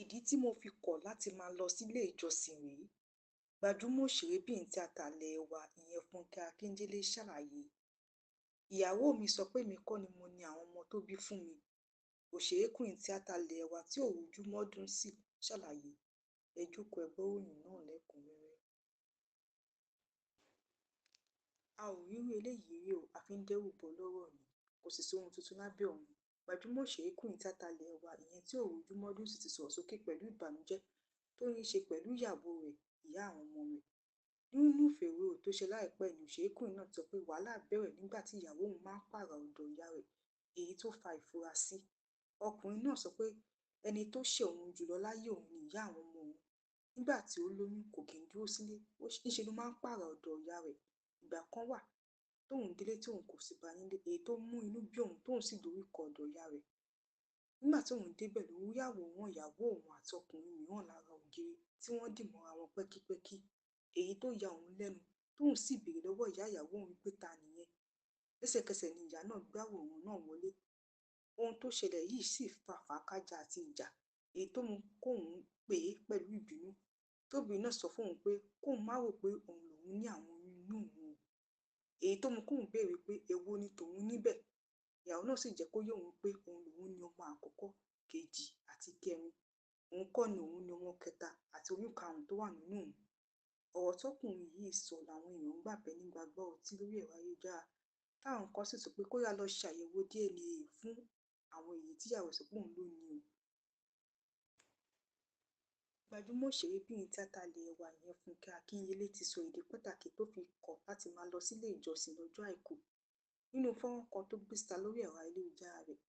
Ìdí tí mo fi kọ̀ láti máa lọ sílé ìjọsìn rèé. Gbajúmọ̀ òṣèrébìnrin tíátà ilẹ̀ wa ìyẹn Fúnkẹ́ Akíndélé ṣàlàyé. Ìyàwó mi sọ pé èmi kọ́ ni mo ní àwọn ọmọ tó bí fún mi. Òṣèrékùnrin tíátà ilẹ̀ wa tí ò rújú mọ́dún sí ṣàlàyé. Ẹ jókòó ẹ gbọ́ ìròyìn náà lẹ́kùnrẹ́rẹ́. A ò rírú eléyìí rí o, a fi ń dẹ́rù bọ́ lọ́rọ̀ ni. Kò sì sóhun tuntun lábẹ́ ọ̀run. Gbajúmọ̀ òṣèrékùnrin tíátà ilẹ̀ wa ìyẹn tí ò rújú mọ́dún sì ti sọ̀rọ̀ sókè pẹ̀lú ìbànújẹ́ tó ní í ṣe pẹ̀lú ìyàwó rẹ̀, ìyá àwọn ọmọ rẹ̀. Nínú ìfèròrò tó ṣe láìpẹ́ ni òṣèrékùnrin náà sọ pé wàhálà bẹ̀rẹ̀ nígbà tí ìyàwó òun máa ń pààrà ọ̀dọ̀ ìyá rẹ̀, èyí tó fa ìfurasí. Ọkùnrin náà sọ pé ẹni tó ṣe òun jùlọ láyé òun ni ìyá àwọn ọmọ òun. Nígbà tí ó lóyún kò kí ń dúró sílé, níṣe ló máa ń pààrà ọ̀dọ̀ ìyá rẹ̀. Ìgbà kan wà tóun délé tí òun kò sì bá nílé, èyí tó mú inú bí òun tóun sì dorí kọ ọ̀dọ̀ ìyá rẹ̀. Nígbà tí òun débẹ̀ ló rí àwòrán ìyàwó òun àti ọkùnrin mìíràn lára ògiri tí wọ́n dì mọ́ra wọn pẹ́kípẹ́kí, èyí tó ya òun lẹ́nu tóun sì béèrè lọ́wọ́ ìyá ìyàwó òun pé ta nìyẹn. Lẹ́sẹ̀kẹsẹ̀ ni ìyá náà gbé àwòrán náà wọlé. Ohun tó ṣẹlẹ̀ yìí sì fa fàákájà àti ìjà, èyí tó mú kóun pè é pẹ̀lú ìbínú. Tóbìnrin náà sọ fún òun pé kóun má rò pé òun lòun ní àwọn oyún inú òun. Èyí tó mú kóun béèrè pé èwo ni tòun níbẹ̀. Ìyàwó náà sì jẹ́ kó yé òun pé òun lòun ní ọmọ àkọ́kọ́, kejì àti kẹrin. Òun kọ́ ni òun ní ọmọ kẹta àti oyún karùn-ún tó wà nínú òun. Ọ̀rọ̀ tọkùnrin yìí sọ làwọn èèyàn ń gbàgbẹ́ nígbà gbọ́ ọtí lórí ẹ̀rọ ayélujára. Táwọn kan sì sọ pé kó yá lọ ṣàyẹ̀wò DNA fún àwọn èyí tí ìyàwó sọ pé òun ló ní o. Gbajúmọ̀ òṣèrébìnrin tíátà ilẹ̀ wa ìyẹn Fúnkẹ́ Akíndélé ti sọ ìdí pàtàkì tó fi kọ̀ láti máa lọ sílé ìjọsìn lọ́jọ́ Àìkú. Nínú fọ́nrán kan tó gbé síta lórí ẹ̀rọ ayélujára rẹ̀,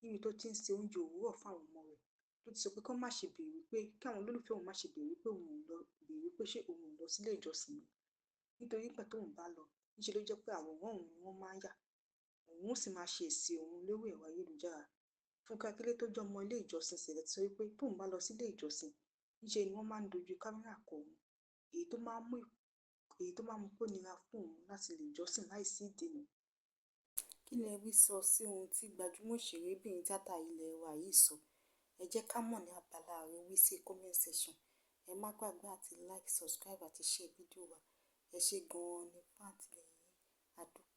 níbi tó ti ń se oúnjẹ òwúrọ̀ fáwọn ọmọ rẹ̀, ló ti sọ pé kí àwọn olólùfẹ́ òun má ṣe béèrè pé ṣé òun ò lọ sílé ìjọsìn ni. Nítorí pé tóun bá lọ, níṣe ló jẹ́ pé àwòrán òun ni wọ́n máa ń yà. Òun ó sì máa ṣe èsì òun lórí ẹ̀rọ ayélujára. Fúnkẹ́ Akíndélé tó jẹ́ ọmọ ilé ìjọsìn Sẹ̀lẹ̀ ti sọ wípé tóun bá lọ sílé ìjọsìn, níṣe ni wọ́n máa ń dojú kámẹ́rà kọ òun, èyí tó máa ń mú kó nira fún òun láti lè jọ́sìn láìsí ìdènà. Kí lẹ rí sọ sí ohun tí gbajúmọ̀ òṣèrébìnrin tíátà ilẹ̀ wa yìí sọ? Ẹ jẹ́ ká mọ̀ ní abala àríwí sí comment section. Ẹ má gbàgbé àti like, subscribe àti share fídíò wa. Ẹ ṣé gan-an ní fún àtìlẹ́yìn yín. A dúpẹ́.